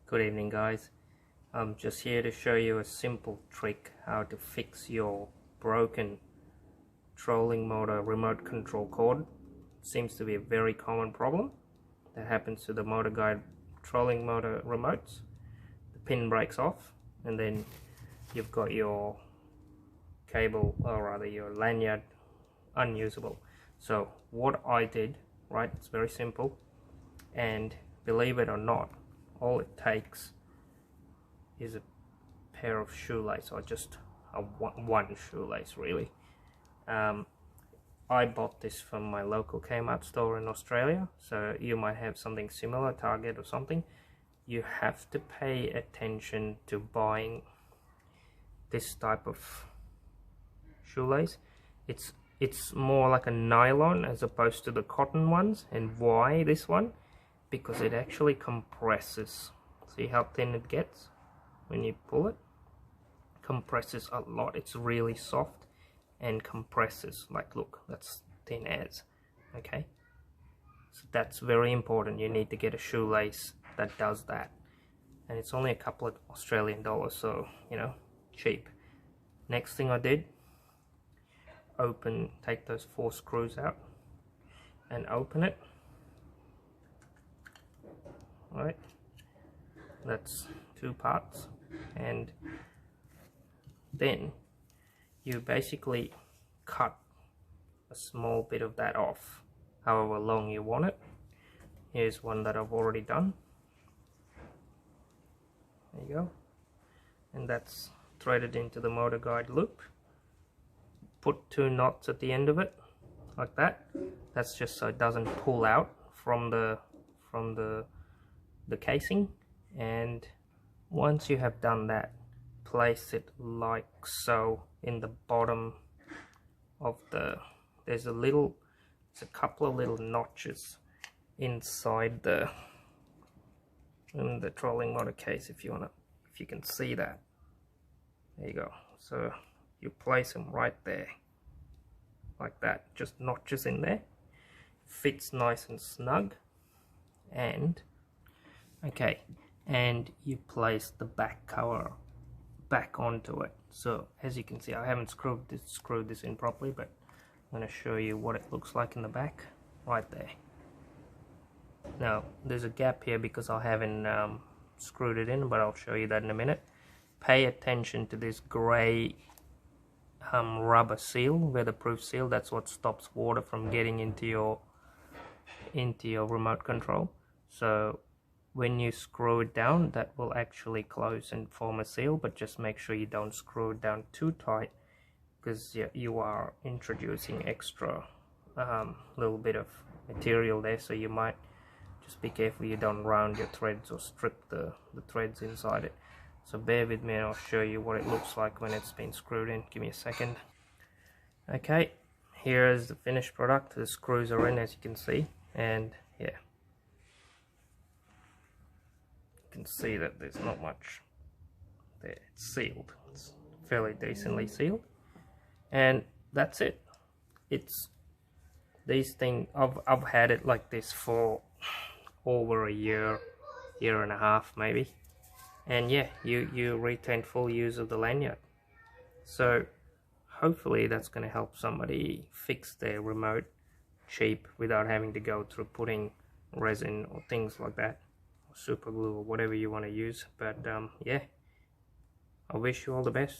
Good evening, guys. I'm just here to show you a simple trick how to fix your broken trolling motor remote control cord. Seems to be a very common problem that happens to the Motorguide trolling motor remotes. The pin breaks off and then you've got your cable, or rather your lanyard, unusable. So what I did, right, it's very simple, and believe it or not, all it takes is a pair of shoelace, or just one shoelace really. I bought this from my local Kmart store in Australia, so you might have something similar, Target or something. You have to pay attention to buying this type of shoelace. It's more like a nylon as opposed to the cotton ones. And why this one? Because it actually compresses. See how thin it gets when you pull it? Compresses a lot. It's really soft and compresses. Like, look, that's thin as. Okay, so that's very important. You need to get a shoelace that does that, and it's only a couple of Australian dollars, so you know, cheap. Next thing I did, take those 4 screws out and open it. Right, that's 2 parts, and then you basically cut a small bit of that off, however long you want it. Here's one that I've already done. There you go, and that's threaded into the Motorguide loop. Put 2 knots at the end of it, like that. That's just so it doesn't pull out from the casing. And once you have done that, place it like so in the bottom of there's a couple of little notches inside the trolling motor case, if you can see that. There you go. So you place them right there like that, just notches in there. Fits nice and snug. And okay, and you place the back cover back onto it. So as you can see, I haven't screwed this in properly, but I'm going to show you what it looks like in the back right there. Now there's a gap here because I haven't screwed it in, but I'll show you that in a minute. Pay attention to this grey rubber seal, weatherproof seal. That's what stops water from getting into your remote control. So when you screw it down, that will actually close and form a seal, but just make sure you don't screw it down too tight, because you are introducing extra little bit of material there, so you might just be careful you don't round your threads or strip the threads inside it. So bear with me and I'll show you what it looks like when it's been screwed in. Give me a second. Okay, here is the finished product. The screws are in, as you can see, and yeah, you can see that there's not much there. It's sealed. It's fairly decently sealed, and that's it. It's these things. I've had it like this for over a year and a half maybe. And yeah, you retain full use of the lanyard. So hopefully that's going to help somebody fix their remote cheap without having to go through putting resin or things like that, or super glue or whatever you want to use. But yeah, I wish you all the best.